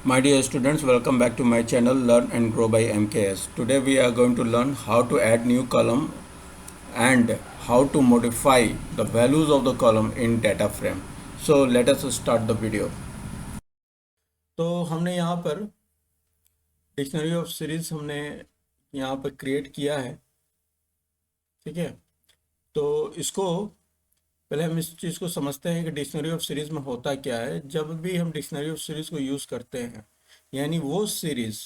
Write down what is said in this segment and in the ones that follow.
My dear students, welcome back to my channel Learn and Grow by MKS. Today we are going to learn how to add new column and how to modify the values of the column in data frame. So let us start the video. तो हमने यहाँ पर dictionary of series हमने यहाँ पर create किया है, ठीक है। तो इसको पहले हम इस चीज़ को समझते हैं कि डिक्शनरी ऑफ सीरीज में होता क्या है। जब भी हम डिक्शनरी ऑफ सीरीज को यूज़ करते हैं, यानी वो सीरीज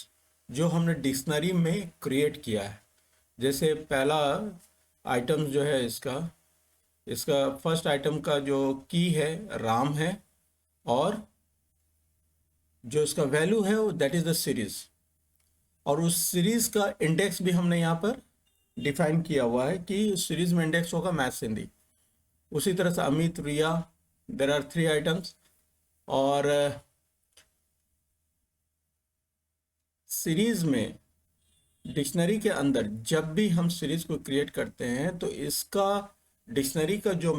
जो हमने डिक्शनरी में क्रिएट किया है। जैसे पहला आइटम जो है इसका फर्स्ट आइटम का जो की है राम है, और जो इसका वैल्यू है वो दैट इज़ द सीरीज, और उस सीरीज का इंडेक्स भी हमने यहाँ पर डिफाइन किया हुआ है कि उस सीरीज में इंडेक्स होगा मैथ्स हिंदी। उसी तरह से अमित, रिया, देर आर 3 आइटम्स। और सीरीज में डिक्शनरी के अंदर जब भी हम सीरीज को क्रिएट करते हैं तो इसका डिक्शनरी का जो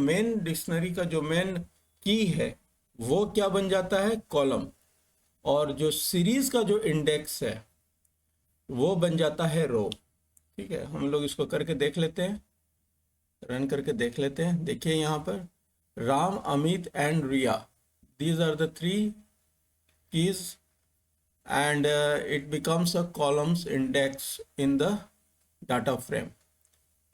मेन की है वो क्या बन जाता है, कॉलम, और जो सीरीज का जो इंडेक्स है वो बन जाता है रो। ठीक है, हम लोग इसको करके देख लेते हैं, रन करके देख लेते हैं। देखिए यहाँ पर Ram, Amit and Riya, these are the 3 keys and it becomes a columns index in the data frame।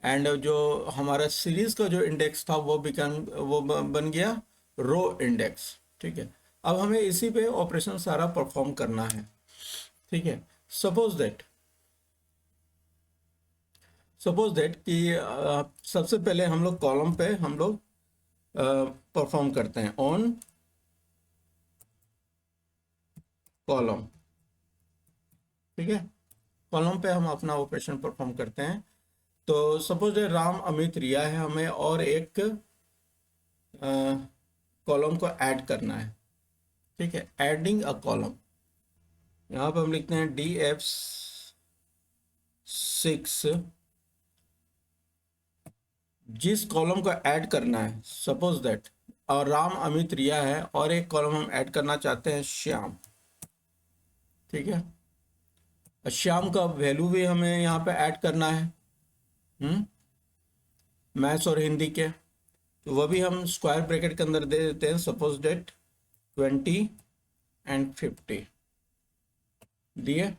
And जो हमारा सीरीज का जो इंडेक्स था वो बन गया रो इंडेक्स। ठीक है, अब हमें इसी पे ऑपरेशन सारा परफॉर्म करना है। ठीक है, सपोज दैट कि सबसे पहले हम लोग कॉलम पे हम लोग परफॉर्म करते हैं ऑन कॉलम। ठीक है, कॉलम पे हम अपना ऑपरेशन परफॉर्म करते हैं। तो सपोज राम, अमित, रिया है, हमें और एक कॉलम को ऐड करना है। ठीक है, एडिंग अ कॉलम, यहाँ पे हम लिखते हैं DF6। जिस कॉलम को ऐड करना है, सपोज दैट और राम, अमित, रिया है, और एक कॉलम हम ऐड करना चाहते हैं श्याम। ठीक है, श्याम का वैल्यू भी हमें यहाँ पे ऐड करना है मैथ्स और हिंदी के, तो वह भी हम स्क्वायर ब्रैकेट के अंदर दे देते हैं। सपोज डेट 20 एंड 50 दिए।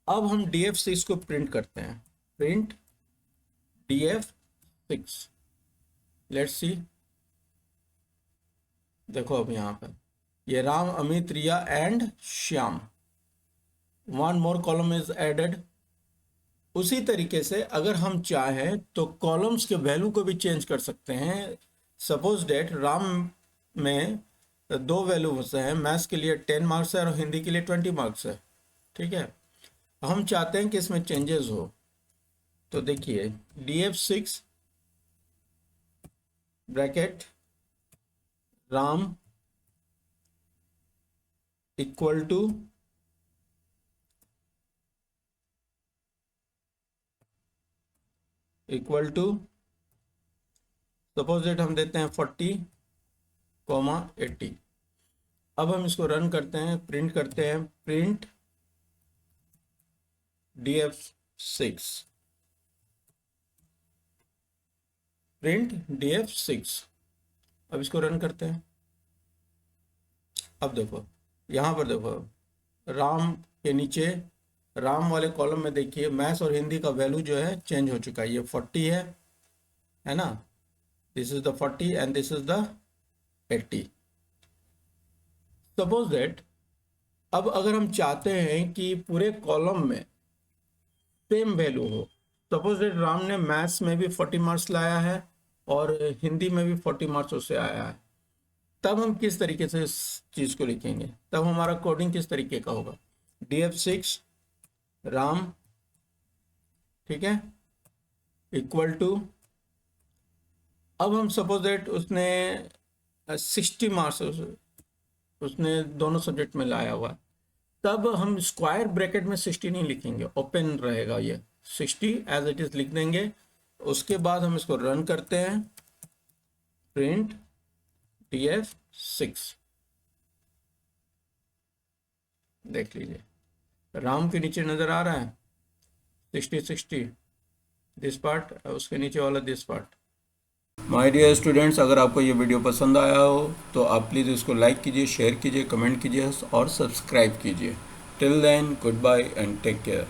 अब हम DF6 को प्रिंट करते हैं, प्रिंट DF6। लेट्स सी, देखो अब यहाँ पर ये Ram, Amit, Riya and Shyam, 1 more column is added. उसी तरीके से अगर हम चाहें तो कॉलम्स के वैल्यू को भी चेंज कर सकते हैं। सपोज डेट राम में 2 वैल्यूज हैं, मैथ्स के लिए 10 मार्क्स है और हिंदी के लिए 20 मार्क्स है। ठीक है, हम चाहते हैं कि इसमें चेंजेस हो, तो देखिए DF6 bracket Ram equal to suppose date हम देते हैं 40,80। अब हम इसको रन करते हैं, प्रिंट करते हैं, प्रिंट DF6, प्रिंट DF6। अब इसको रन करते हैं। अब देखो यहाँ पर, देखो राम के नीचे राम वाले कॉलम में देखिए मैथ्स और हिंदी का वैल्यू जो है चेंज हो चुका है। ये 40 है ना, this is the 40 and this is the 80। Suppose that अब अगर हम चाहते हैं कि पूरे कॉलम में सेम वैल्यू हो, सपोज दैट राम ने मैथ्स में भी 40 मार्क्स लाया है और हिंदी में भी 40 मार्क्स उससे आया है, तब हम किस तरीके से इस चीज़ को लिखेंगे, तब हमारा कोडिंग किस तरीके का होगा। DF6 राम, ठीक है, इक्वल टू, अब हम सपोज दैट उसने 60 मार्क्स उसने दोनों सब्जेक्ट में लाया हुआ है, तब हम स्क्वायर ब्रैकेट में 60 नहीं लिखेंगे, ओपन रहेगा, ये 60 एज इट इज लिख देंगे। उसके बाद हम इसको रन करते हैं, प्रिंट DF6। देख लीजिए, राम के नीचे नज़र आ रहा है 60 दिस पार्ट, उसके नीचे वाला this part. My dear students, अगर आपको ये वीडियो पसंद आया हो तो आप प्लीज़ इसको लाइक कीजिए, शेयर कीजिए, कमेंट कीजिए और सब्सक्राइब कीजिए। Till then, goodbye and take care.